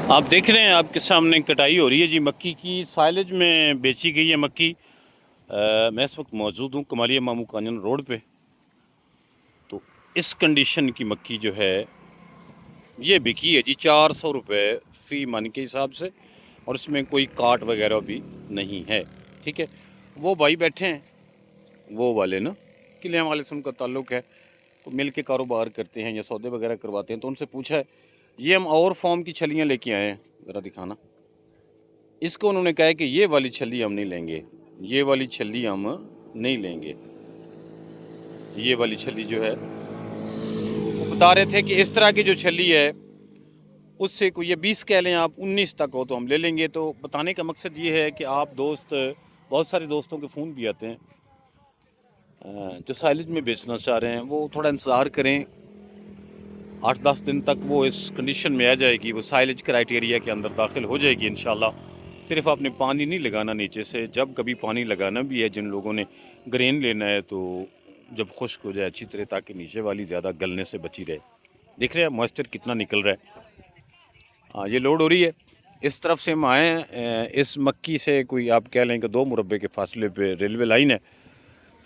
आप देख रहे हैं आपके सामने कटाई हो रही है जी मक्की की। साइलेज में बेची गई है मक्की। मैं इस वक्त मौजूद हूँ कमालिया मामू कानन रोड पे। तो इस कंडीशन की मक्की जो है ये बिकी है जी 400 रुपये फ़ी मन के हिसाब से, और इसमें कोई काट वगैरह भी नहीं है। ठीक है, वो भाई बैठे हैं वो वाले ना, किलियाँ वाले से उनका ताल्लुक़ है, तो मिल के कारोबार करते हैं या सौदे वगैरह करवाते हैं। तो उनसे पूछा है, ये हम और फॉर्म की छलियाँ लेके आए हैं, ज़रा दिखाना। इसको उन्होंने कहा है कि ये वाली छल्ली हम नहीं लेंगे, ये वाली छल्ली हम नहीं लेंगे। ये वाली छल्ली जो है वो बता रहे थे कि इस तरह की जो छल्ली है उससे कोई ये 20 कह लें आप, 19 तक हो तो हम ले लेंगे। तो बताने का मकसद ये है कि आप दोस्त, बहुत सारे दोस्तों के फ़ोन भी आते हैं जो साइलेज में बेचना चाह रहे हैं, वो थोड़ा इंतज़ार करें। 8-10 दिन तक वो इस कंडीशन में आ जाएगी, वो साइलेज क्राइटेरिया के अंदर दाखिल हो जाएगी इंशाल्लाह। सिर्फ आपने पानी नहीं लगाना नीचे से, जब कभी पानी लगाना भी है, जिन लोगों ने ग्रेन लेना है तो जब खुश्क हो जाए अच्छी तरह, ताकि नीचे वाली ज़्यादा गलने से बची रहे। देख रहे हैं मॉइस्चर कितना निकल रहा है। हाँ, ये लोड हो रही है। इस तरफ से हम आए हैं, इस मक्की से कोई आप कह लें कि 2 मुरब्बे के फासले पे रेलवे लाइन है,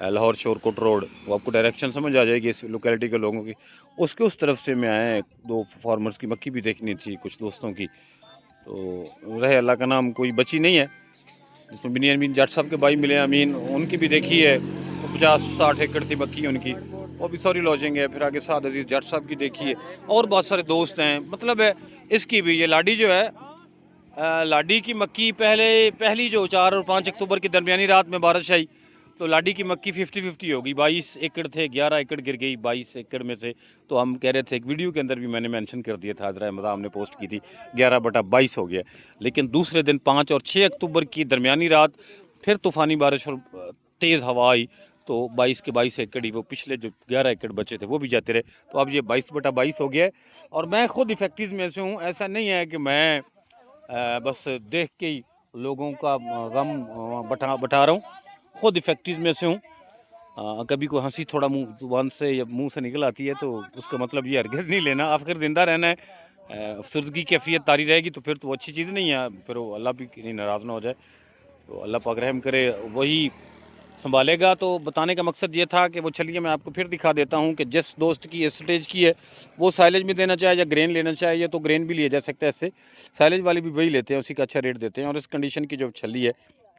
लाहौर शोरकोट रोड। वो आपको डायरेक्शन समझ आ जाएगी इस लोकेलिटी के लोगों की। उसके उस तरफ से मैं आए हैं, 2 फार्मर्स की मक्की भी देखनी थी कुछ दोस्तों की। तो रहे अल्लाह का नाम, कोई बची नहीं है। जिसमें बिनी अमीन जट साहब के भाई मिले अमीन, उनकी भी देखी है। 50-60 एकड़ थी मक्की उनकी, वो भी सॉरी लॉजिंग है। फिर आगे साद अजीज़ जट साहब की देखी है, और बहुत सारे दोस्त हैं। मतलब है इसकी भी, ये लाडी जो है, लाडी की मक्की पहली जो 4 और 5 अक्टूबर की दरमियानी रात में बारिश आई, तो लाडी की मक्की 50-50 होगी। 22 एकड़ थे, 11 एकड़ गिर गई 22 एकड़ में से। तो हम कह रहे थे, एक वीडियो के अंदर भी मैंने मेंशन कर दिया था, हज़रा अहमद हमने पोस्ट की थी, 11/22 हो गया। लेकिन दूसरे दिन 5 और 6 अक्टूबर की दरमियानी रात फिर तूफ़ानी बारिश और तेज़ हवा आई, तो 22 के 22 एकड़ ही, वो पिछले जो 11 एकड़ बचे थे वो भी जाते रहे। तो अब ये 22/22 हो गया है। और मैं ख़ुद इफेक्टिव में से हूँ, ऐसा नहीं है कि मैं बस देख के ही लोगों का गम बटा रहा हूँ। खुद इफेक्टिव में से हूँ। कभी कोई हंसी थोड़ा मुंह जुबान से या मुंह से निकल आती है तो उसका मतलब ये हरगिज़ नहीं लेना, आखिर ज़िंदा रहना है। अफसरदगी की कैफियत तारी रहेगी तो फिर तो वो अच्छी चीज़ नहीं है, फिर वो अल्लाह भी कहीं नाराज़ ना हो जाए। तो अल्लाह पाक रहम करे, वही संभालेगा। तो बताने का मकसद ये था कि वो, चलिए मैं आपको फिर दिखा देता हूँ कि जिस दोस्त की इस स्टेज की है, वो साइलेज में देना चाहे या ग्रेन लेना चाहे, तो ग्रेन भी लिया जा सकता है इससे। साइलेज वाले भी वही लेते हैं, उसी का अच्छा रेट देते हैं। और इस कंडीशन की जो छली है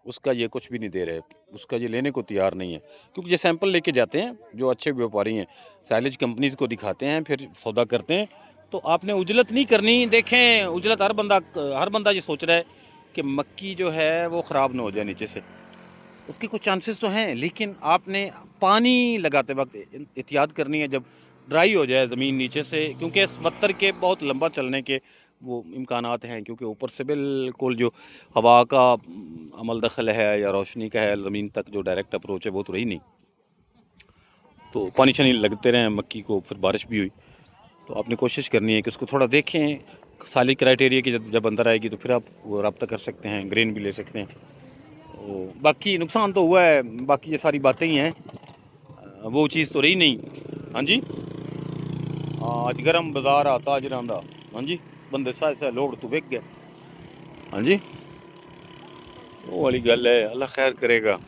उसका ये कुछ भी नहीं दे रहे, उसका ये लेने को तैयार नहीं है, क्योंकि ये सैंपल लेके जाते हैं जो अच्छे व्यापारी हैं, साइलेज कंपनीज़ को दिखाते हैं, फिर सौदा करते हैं। तो आपने उजलत नहीं करनी। देखें, उजलत हर बंदा ये सोच रहा है कि मक्की जो है वो ख़राब ना हो जाए नीचे से। उसके कुछ चांसेस तो हैं, लेकिन आपने पानी लगाते वक्त एहतियात करनी है जब ड्राई हो जाए ज़मीन नीचे से, क्योंकि इस बत्तर के बहुत लंबा चलने के वो इम्कानात हैं, क्योंकि ऊपर से बिल्कुल जो हवा का अमल दखल है या रोशनी का है, ज़मीन तक जो डायरेक्ट अप्रोच है वो तो रही नहीं। तो पानी शानी लगते रहे मक्की को, फिर बारिश भी हुई। तो आपने कोशिश करनी है कि उसको थोड़ा देखें, साली क्राइटेरिया की जब अंदर आएगी तो फिर आप वो रब्ता कर सकते हैं, ग्रेन भी ले सकते हैं। तो बाकी नुकसान तो हुआ है, बाकी ये सारी बातें ही हैं, वो चीज़ तो रही नहीं। हाँ जी, आज गर्म बाजार आता ताजरां दा। हाँ जी, बंदे सारे लोड तो विक गए। हाँ जी, वो वाली गल है। अल्लाह खैर करेगा,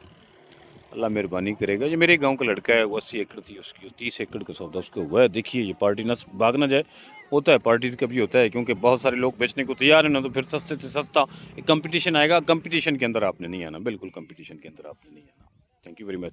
अल्लाह मेहरबानी करेगा। ये मेरे गांव का लड़का है, वो 80 एकड़ थी उसकी, 30 एकड़ का सौदा उसको हुआ है। देखिए, ये पार्टी ना भाग ना जाए, होता है पार्टीज का भी होता है, क्योंकि बहुत सारे लोग बेचने को तैयार है ना, तो फिर सस्ते से सस्ता एक कंपटीशन आएगा। कंपटीशन के अंदर आपने नहीं आना, बिल्कुल कंपटीशन के अंदर आपने नहीं आना। Thank you very much.